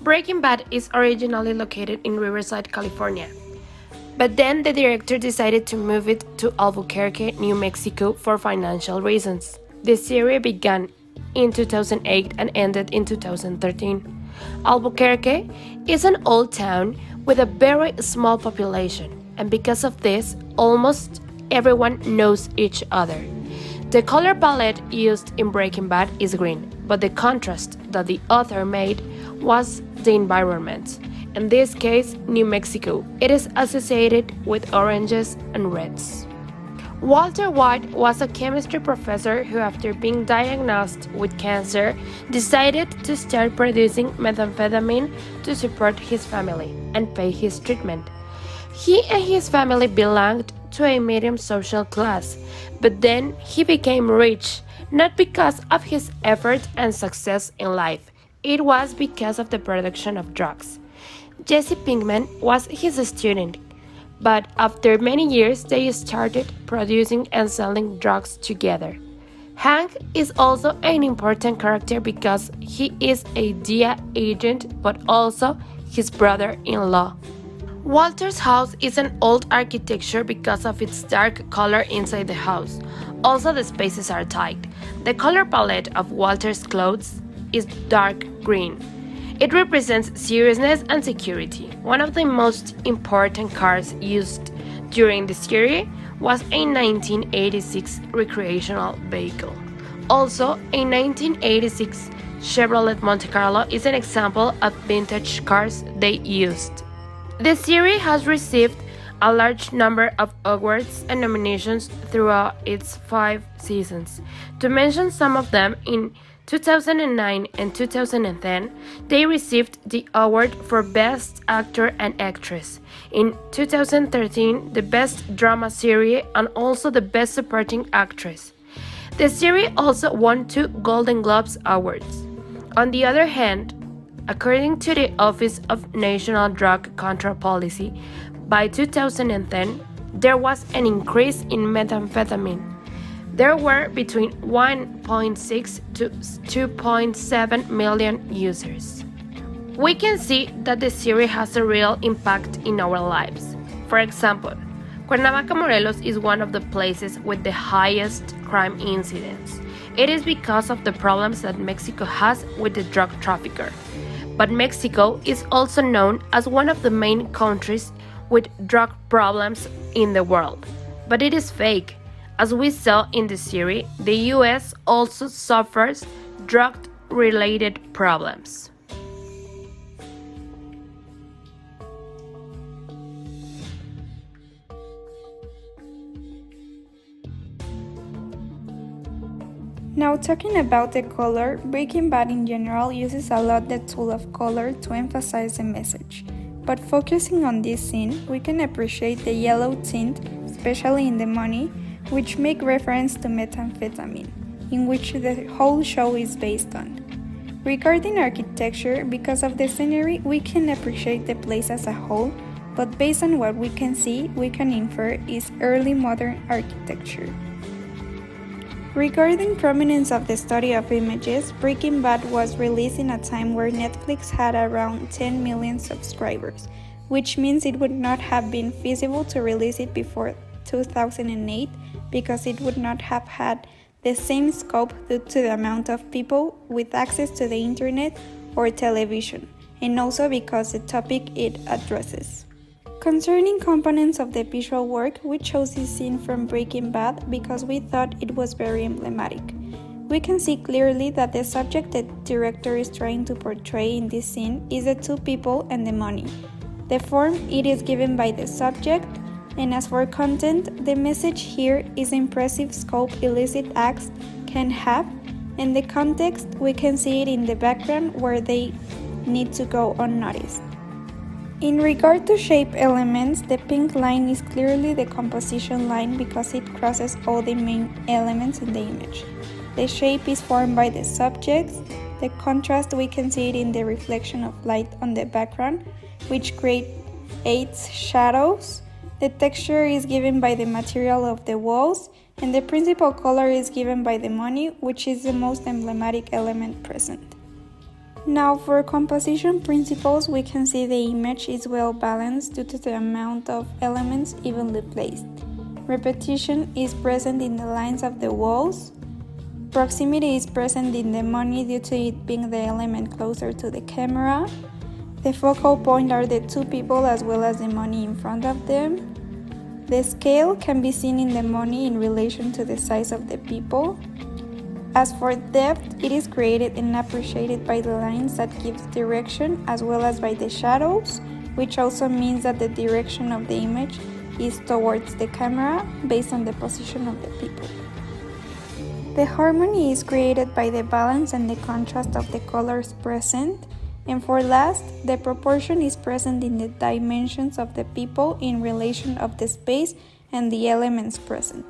Breaking Bad is originally located in Riverside, California. But then the director decided to move it to Albuquerque, New Mexico for financial reasons. The series began in 2008 and ended in 2013. Albuquerque is an old town with a very small population, and because of this, almost everyone knows each other. The color palette used in Breaking Bad is green, but the contrast that the author made was the environment. In this case, New Mexico. It is associated with oranges and reds. Walter White was a chemistry professor who, after being diagnosed with cancer, decided to start producing methamphetamine to support his family and pay his treatment. He and his family belonged to a medium social class, but then he became rich, not because of his effort and success in life. It was because of the production of drugs. Jesse Pinkman was his student, but after many years they started producing and selling drugs together. Hank is also an important character because he is a DEA agent but also his brother-in-law. Walter's house is an old architecture because of its dark color inside the house. Also, the spaces are tight. The color palette of Walter's clothes is dark green. It represents seriousness and security. One of the most important cars used during the series was a 1986 recreational vehicle. Also, a 1986 Chevrolet Monte Carlo is an example of vintage cars they used. The series has received a large number of awards and nominations throughout its 5 seasons. To mention some of them, in 2009 and 2010, they received the award for Best Actor and Actress. In 2013, the Best Drama Series and also the Best Supporting Actress. The series also won 2 Golden Globes Awards. On the other hand, according to the Office of National Drug Control Policy, by 2010, there was an increase in methamphetamine. There were between 1.6 to 2.7 million users. We can see that the series has a real impact in our lives. For example, Cuernavaca, Morelos is one of the places with the highest crime incidence. It is because of the problems that Mexico has with the drug trafficker. But Mexico is also known as one of the main countries with drug problems in the world. But it is fake. As we saw in the series, the US also suffers drug-related problems. Now talking about the color, Breaking Bad in general uses a lot the tool of color to emphasize the message. But focusing on this scene, we can appreciate the yellow tint, especially in the money, which make reference to methamphetamine, in which the whole show is based on. Regarding architecture, because of the scenery, we can appreciate the place as a whole, but based on what we can see, we can infer is early modern architecture. Regarding prominence of the study of images, Breaking Bad was released in a time where Netflix had around 10 million subscribers, which means it would not have been feasible to release it before 2008 because it would not have had the same scope due to the amount of people with access to the internet or television, and also because the topic it addresses. Concerning components of the visual work, we chose this scene from Breaking Bad because we thought it was very emblematic. We can see clearly that the subject the director is trying to portray in this scene is the 2 people and the money. The form it is given by the subject, and as for content, the message here is the impressive scope illicit acts can have, and the context we can see it in the background where they need to go unnoticed. In regard to shape elements, the pink line is clearly the composition line because it crosses all the main elements in the image. The shape is formed by the subjects. The contrast we can see it in the reflection of light on the background, which creates shadows. The texture is given by the material of the walls, and the principal color is given by the money, which is the most emblematic element present. Now for composition principles, we can see the image is well balanced due to the amount of elements evenly placed. Repetition is present in the lines of the walls. Proximity is present in the money due to it being the element closer to the camera. The focal point are the two people as well as the money in front of them. The scale can be seen in the money in relation to the size of the people. As for depth, it is created and appreciated by the lines that gives direction as well as by the shadows, which also means that the direction of the image is towards the camera based on the position of the people. The harmony is created by the balance and the contrast of the colors present. And for last, the proportion is present in the dimensions of the people in relation of the space and the elements present.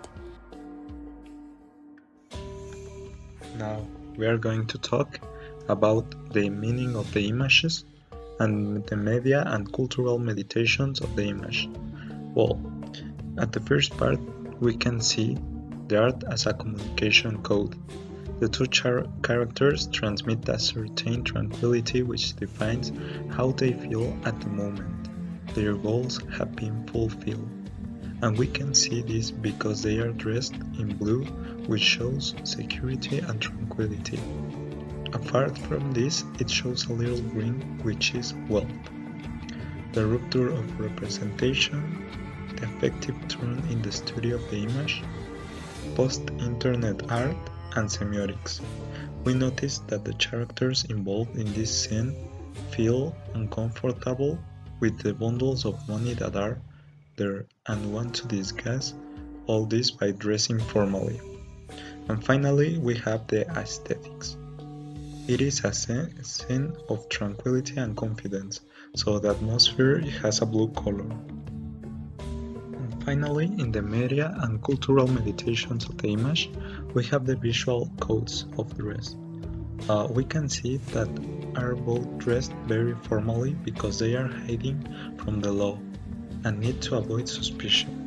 Now we are going to talk about the meaning of the images and the media and cultural meditations of the image. Well, at the first part we can see the art as a communication code. The two characters transmit a certain tranquility which defines how they feel at the moment. Their goals have been fulfilled. And we can see this because they are dressed in blue, which shows security and tranquility. Apart from this, it shows a little green, which is wealth. The rupture of representation, the effective turn in the study of the image, post-internet art, and semiotics. We notice that the characters involved in this scene feel uncomfortable with the bundles of money that are there and want to disguise all this by dressing formally. And finally, we have the aesthetics. It is a scene of tranquility and confidence, so the atmosphere has a blue color. And finally, in the media and cultural meditations of the image, we have the visual codes of dress. We can see that are both dressed very formally because they are hiding from the law and need to avoid suspicion.